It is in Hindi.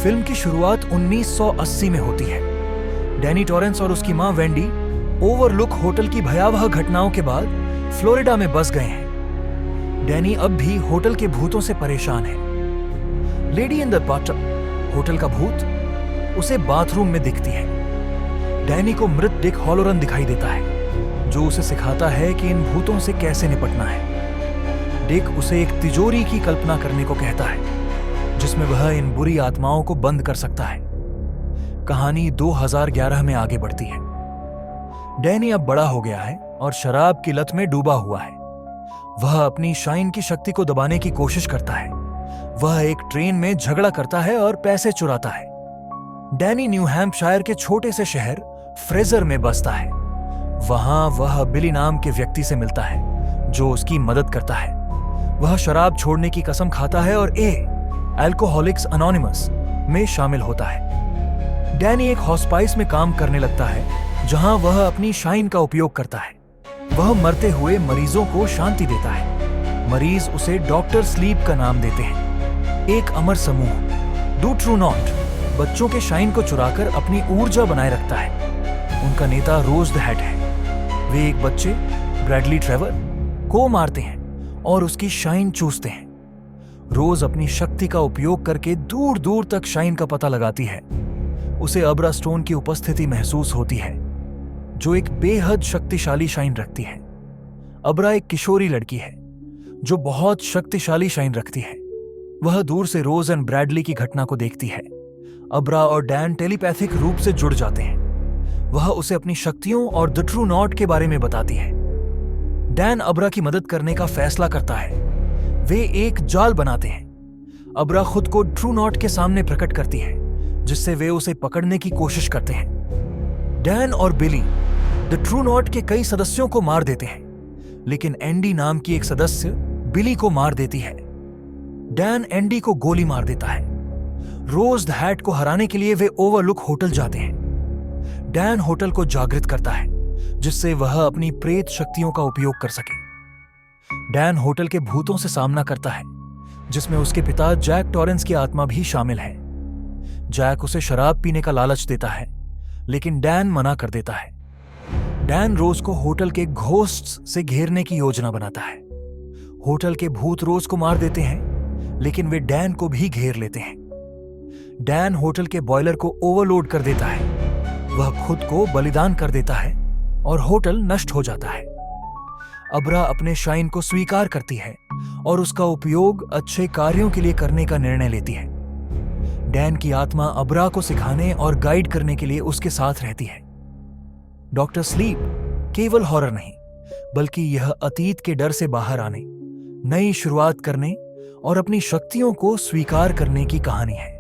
फिल्म की शुरुआत 1980 में होती है। डैनी टॉरेंस और उसकी मां वेंडी ओवरलुक होटल की भयावह घटनाओं के बाद फ्लोरिडा में बस गए हैं। डैनी अब भी होटल के भूतों से परेशान है। Lady in the bathtub, hotel का भूत, उसे बाथरूम में दिखती है। डैनी को मृत डिक हॉलोरन दिखाई देता है, जो उसे सिखाता है कि इन भूतों से कैसे निपटना है। डिक उसे एक तिजोरी की कल्पना करने को कहता है, जिसमें वह इन बुरी आत्माओं को बंद कर सकता है। कहानी 2011 में आगे बढ़ती है। डैनी अब बड़ा हो गया है और शराब की लत में डूबा हुआ है। वह अपनी शाइन की शक्ति को दबाने की कोशिश करता है। वह एक ट्रेन में झगड़ा करता है और पैसे चुराता है। डैनी न्यू हैम्पशायर के छोटे से शहर फ्रेजर में बसता है। वहां वह बिली नाम के व्यक्ति से मिलता है, जो उसकी मदद करता है। वह शराब छोड़ने की कसम खाता है और अल्कोहलिक्स अनोनिमस में शामिल होता है। डैनी एक हॉस्पाइस में काम करने लगता है, जहां वह अपनी शाइन का उपयोग करता है। वह मरते हुए मरीजों को शांति देता है। मरीज उसे डॉक्टर स्लीप का नाम देते हैं। एक अमर समूह डू ट्रू नॉट बच्चों के शाइन को चुराकर अपनी ऊर्जा बनाए रखता है। उनका नेता रोज द हैट है। वे एक बच्चे ब्रैडली ट्रेवर को मारते हैं और उसकी शाइन चूसते हैं। रोज अपनी शक्ति का उपयोग करके दूर दूर तक शाइन का पता लगाती है। उसे अब्रा स्टोन की उपस्थिति महसूस होती है, जो एक बेहद शक्तिशाली शाइन रखती है। अब्रा एक किशोरी लड़की है जो बहुत शक्तिशाली शाइन रखती है। वह दूर से रोज एंड ब्रैडली की घटना को देखती है। अब्रा और डैन टेलीपैथिक रूप से जुड़ जाते हैं। वह उसे अपनी शक्तियों और द ट्रू नॉट के बारे में बताती है। डैन अब्रा की मदद करने का फैसला करता है। वे एक जाल बनाते हैं। अब्रा खुद को ट्रू नॉट के सामने प्रकट करती है, जिससे वे उसे पकड़ने की कोशिश करते हैं। डैन और बिली द ट्रू नॉट के कई सदस्यों को मार देते हैं, लेकिन एंडी नाम की एक सदस्य बिली को मार देती है। डैन एंडी को गोली मार देता है। रोज द हैट को हराने के लिए वे ओवरलुक होटल जाते हैं। डैन होटल को जागृत करता है, जिससे वह अपनी प्रेत शक्तियों का उपयोग कर सके। डैन होटल के भूतों से सामना करता है, जिसमें उसके पिता जैक टॉरेंस की आत्मा भी शामिल है। जैक उसे शराब पीने का लालच देता है, लेकिन डैन मना कर देता है। डैन रोज को होटल के घोस्ट्स से घेरने की योजना बनाता है। होटल के भूत रोज को मार देते हैं, लेकिन वे डैन को भी घेर लेते हैं। डैन होटल के बॉयलर को ओवरलोड कर देता है। वह खुद को बलिदान कर देता है और होटल नष्ट हो जाता है। अब्रा अपने शाइन को स्वीकार करती है और उसका उपयोग अच्छे कार्यों के लिए करने का निर्णय लेती है। डैन की आत्मा अब्रा को सिखाने और गाइड करने के लिए उसके साथ रहती है। डॉक्टर स्लीप केवल हॉरर नहीं, बल्कि यह अतीत के डर से बाहर आने, नई शुरुआत करने और अपनी शक्तियों को स्वीकार करने की कहानी है।